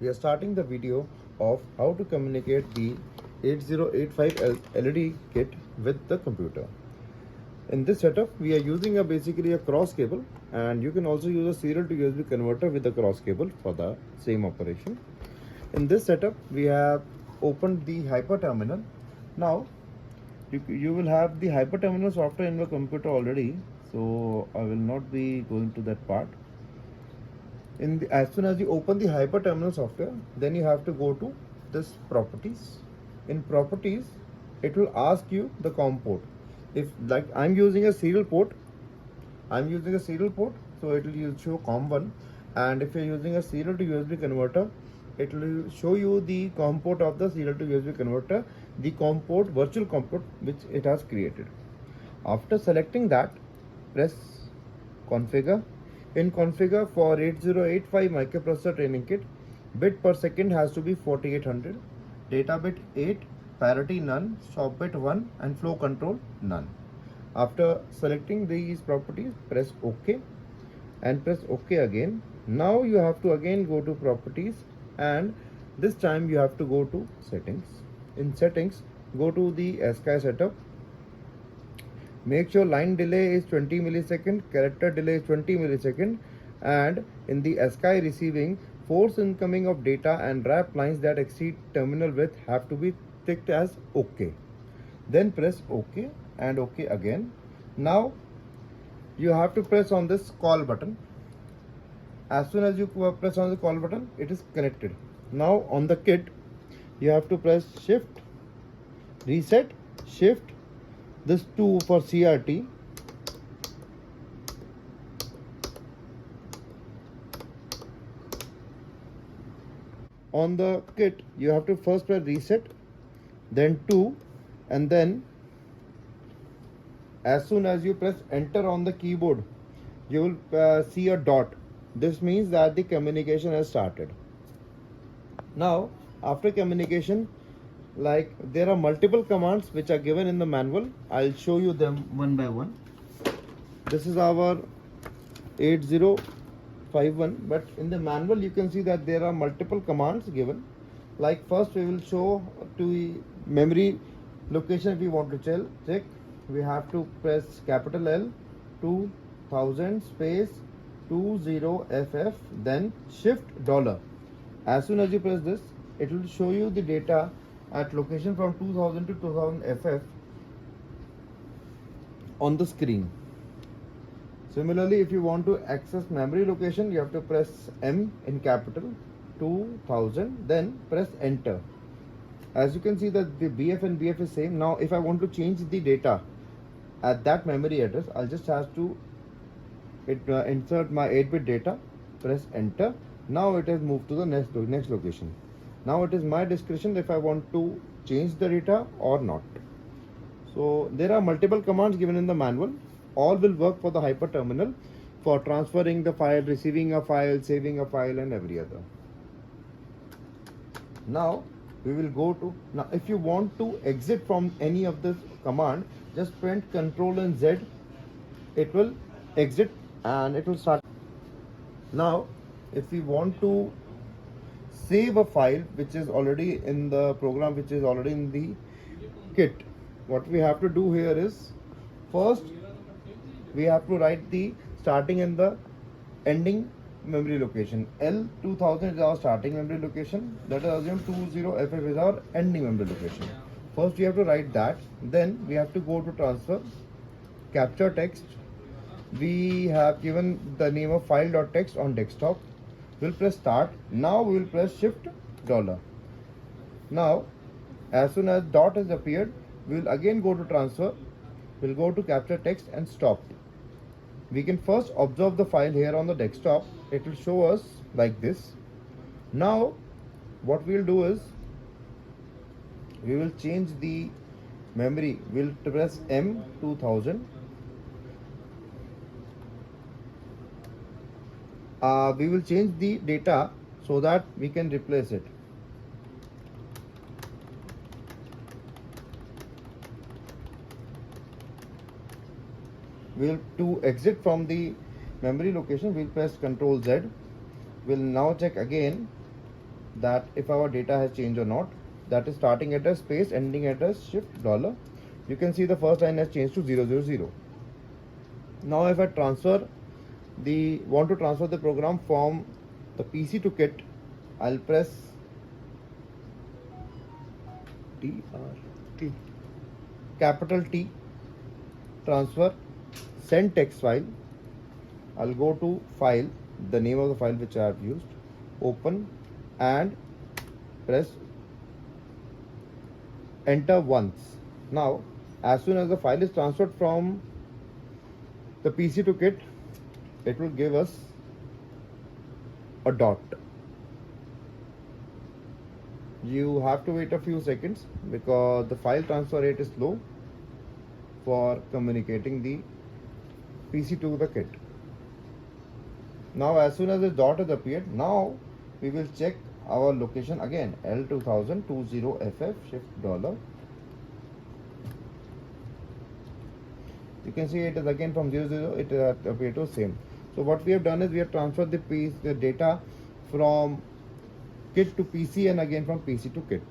we are starting the video of how to communicate the 8085 LED kit with the computer. In this setup, we are using basically a cross cable, and you can also use a serial to USB converter with the cross cable for the same operation. In this setup, we have opened the hyper terminal. Now, you will have the hyper terminal software in the computer already, so I will not be going to that part. As soon as you open the hyper terminal software, then you have to go to this properties. In properties, it will ask you the COM port. If like I'm using a serial port, so it will show COM1, and if you're using a serial to USB converter, it will show you the COM port of the serial to USB converter, the COM port, virtual COM port which it has created. After selecting that, press configure. In configure for 8085 microprocessor training kit, bit per second has to be 4800, data bit 8, parity none, stop bit 1, and flow control none. After selecting these properties, press OK and press OK again. Now you have to again go to properties, and this time you have to go to settings. In settings, go to the ASCII setup. Make sure line delay is 20 millisecond, character delay is 20 millisecond, and in the ASCII receiving, force incoming of data and wrap lines that exceed terminal width have to be ticked as OK. Then press OK and OK again. Now you have to press on this call button. As soon as you press on the call button, it is connected. Now on the kit, you have to press shift, reset, shift, this 2 for CRT. On the kit, you have to first press reset, then 2, and then as soon as you press enter on the keyboard, you will see a dot. This means that the communication has started. Now, after communication, like there are multiple commands which are given in the manual. I'll show you them one by one. This is our 8051, but in the manual you can see that there are multiple commands given. Like first we will show to memory location. If we want to check, we have to press capital L 2000 space 20FF, then shift $. As soon as you press this, it will show you the data at location from 2000 to 2000 FF on the screen. Similarly, if you want to access memory location, you have to press M in capital 2000, then press enter. As you can see that the BF and BF is same. Now if I want to change the data at that memory address, I'll just have to insert my 8-bit data, press enter. Now it has moved to the next location. Now it is my discretion if I want to change the data or not. So there are multiple commands given in the manual. All will work for the hyper terminal for transferring the file, receiving a file, saving a file, and every other. Now we will go to, now if you want to exit from any of this command, just press Ctrl and Z. It will exit and it will start. Now if we want to save a file which is already in the program, which is already in the kit, what we have to do here is, first we have to write the starting and the ending memory location. L2000 is our starting memory location. Let us assume 20FF is our ending memory location. First we have to write that. Then we have to go to transfer, capture text. We have given the name of file.txt on desktop. We'll press start. Now we will press shift $. Now as soon as dot has appeared, we will again go to transfer. We'll go to capture text and stop. We can first observe the file here on the desktop. It will show us like this. Now what we'll do is, we will change the memory. We'll press M2000. We will change the data so that we can replace it. To exit from the memory location, we'll press Ctrl Z. We'll now check again that if our data has changed or not. That is starting address space ending address shift dollar. You can see the first line has changed to 000. Now if I want to transfer the program from the PC to kit, I'll press T. capital T, transfer, send text file. I'll go to file, the name of the file which I have used, open and press enter once. Now as soon as the file is transferred from the PC to kit, it will give us a dot. You have to wait a few seconds because the file transfer rate is slow for communicating the PC to the kit. Now as soon as the dot has appeared, now we will check our location again, L2000 20FF shift dollar. You can see it is again from 00, it appeared to same. So what we have done is we have transferred the data from kit to PC and again from PC to kit.